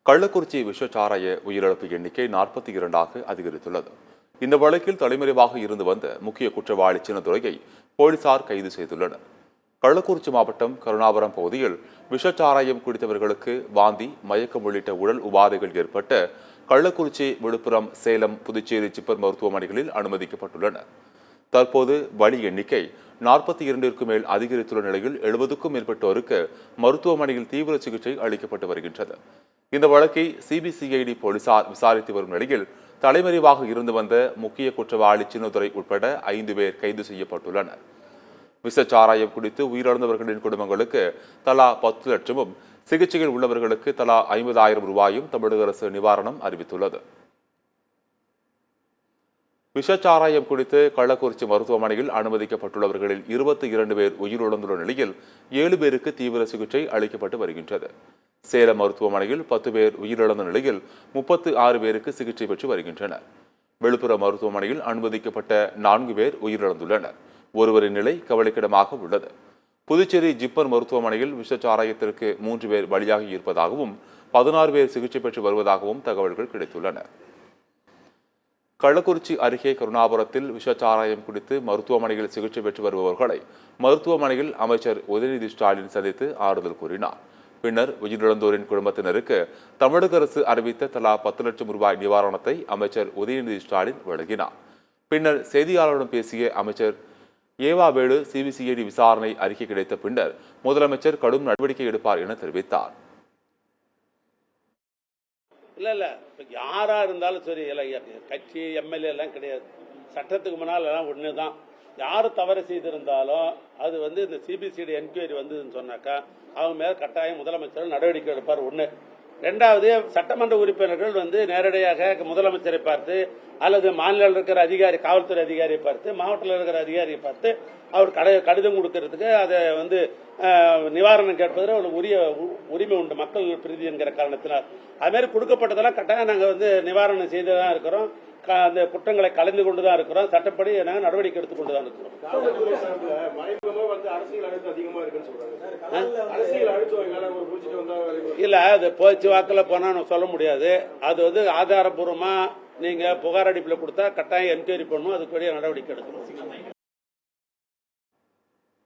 கள்ளக்குறிச்சி விஷச்சாராய உயிரிழப்பு எண்ணிக்கை 42ஆக அதிகரித்துள்ளது. இந்த வழக்கில் தலைமறைவாக இருந்து வந்த முக்கிய குற்றவாளி சின்னதுரையை போலீசார் கைது செய்துள்ளனர். கள்ளக்குறிச்சி மாவட்டம் கருணாபுரம் பகுதியில் விஷச்சாராயம் குடித்தவர்களுக்கு வாந்தி, மயக்கம் உள்ளிட்ட உடல் உபாதைகள் ஏற்பட்ட கள்ளக்குறிச்சி, விழுப்புரம், சேலம், புதுச்சேரி ஜிப்மர் மருத்துவமனைகளில் அனுமதிக்கப்பட்டுள்ளனர். தற்போது பலி எண்ணிக்கை 42க்கும் மேல் அதிகரித்துள்ள நிலையில் 70க்கும் மேற்பட்டோருக்கு மருத்துவமனையில் தீவிர சிகிச்சை அளிக்கப்பட்டு வருகின்றது. இந்த வழக்கை சிபிசிஐடி போலீசார் விசாரித்து வரும் நிலையில் தலைமறைவாக இருந்து வந்த முக்கிய குற்றவாளி சின்னதுரை உட்பட 5 பேர் கைது செய்யப்பட்டுள்ளனர். விஷச்சாராயம் குடித்து உயிரிழந்தவர்களின் குடும்பங்களுக்கு தலா 10 லட்சமும், சிகிச்சையில் உள்ளவர்களுக்கு தலா 50,000 ரூபாயும் தமிழக அரசு நிவாரணம் அறிவித்துள்ளது. விஷச்சாராயம் குடித்து கள்ளக்குறிச்சி மருத்துவமனையில் அனுமதிக்கப்பட்டுள்ளவர்களில் 22 பேர் உயிரிழந்துள்ள நிலையில் 7 பேருக்கு தீவிர சிகிச்சை அளிக்கப்பட்டு வருகின்றது. சேலம் மருத்துவமனையில் 10 பேர் உயிரிழந்த நிலையில் 36 பேருக்கு சிகிச்சை பெற்று வருகின்றனர். விழுப்புரம் மருத்துவமனையில் அனுமதிக்கப்பட்ட 4 பேர் உயிரிழந்துள்ளனர். ஒருவரின் நிலை கவலைக்கிடமாக உள்ளது. புதுச்சேரி ஜிப்மர் மருத்துவமனையில் விஷச்சாராயத்திற்கு 3 பேர் பலியாகி இருப்பதாகவும் 16 பேர் சிகிச்சை பெற்று வருவதாகவும் தகவல்கள் கிடைத்துள்ளன. கள்ளக்குறிச்சி அருகே கருணாபுரத்தில் விஷச்சாராயம் குடித்து மருத்துவமனையில் சிகிச்சை பெற்று வருபவர்களை மருத்துவமனையில் அமைச்சர் உதயநிதி ஸ்டாலின் சந்தித்து ஆறுதல் கூறினார். பின்னர் உயிரிழந்தோரின் குடும்பத்தினருக்கு தமிழக அரசு அறிவித்த தலா 10 லட்சம் ரூபாய் நிவாரணத்தை அமைச்சர் உதயநிதி ஸ்டாலின் வழங்கினார். பின்னர் செய்தியாளர்களிடம் பேசிய அமைச்சர் ஏவாவேலு, சிபிசிஐடி விசாரணை அறிக்கை கிடைத்த பின்னர் முதலமைச்சர் கடும் நடவடிக்கை எடுப்பார் என தெரிவித்தார். இல்ல யாரா இருந்தாலும் சரி, கட்சி எம்எல்ஏ எல்லாம் கிடையாது. சட்டத்துக்கு முன்னால் எல்லாம் ஒண்ணுதான். யாரு தவறு செய்திருந்தாலும் அது இந்த சிபிசிஐடி என்கொயரி வந்ததுன்னு சொன்னாக்கா அவங்க மேல கட்டாயம் முதலமைச்சர் நடவடிக்கை எடுப்பார். ஒண்ணு. ரெண்டாவது, சட்டமன்ற உறுப்பினர்கள் நேரடியாக முதலமைச்சரை பார்த்து அல்லது மாநில இருக்கிற அதிகாரி, காவல்துறை அதிகாரியை பார்த்து, மாவட்டத்தில் இருக்கிற அதிகாரியை பார்த்து அவர் கடிதம் கொடுக்கறதுக்கு அதை நிவாரணம் கேட்பதில் ஒரு உரிமை உண்டு, மக்கள் பிரதி என்கிற காரணத்தினால். அது மாதிரி கொடுக்கப்பட்டதெல்லாம் கட்டாயம் நாங்கள் நிவாரணம் செய்துதான் இருக்கிறோம். அந்த குற்றங்களை கலந்து கொண்டுதான் இருக்கிறோம். சட்டப்படி நாங்கள் நடவடிக்கை எடுத்துக்கொண்டுதான் இருக்கிறோம். இல்ல, அது பேச்சு வாக்கில் போனா சொல்ல முடியாது. அது ஆதாரபூர்வமா நீங்க புகார் அடிப்பில் கொடுத்தா கட்டாயம் என்கொயரி பண்ணணும், அதுக்குரிய நடவடிக்கை எடுக்கணும்.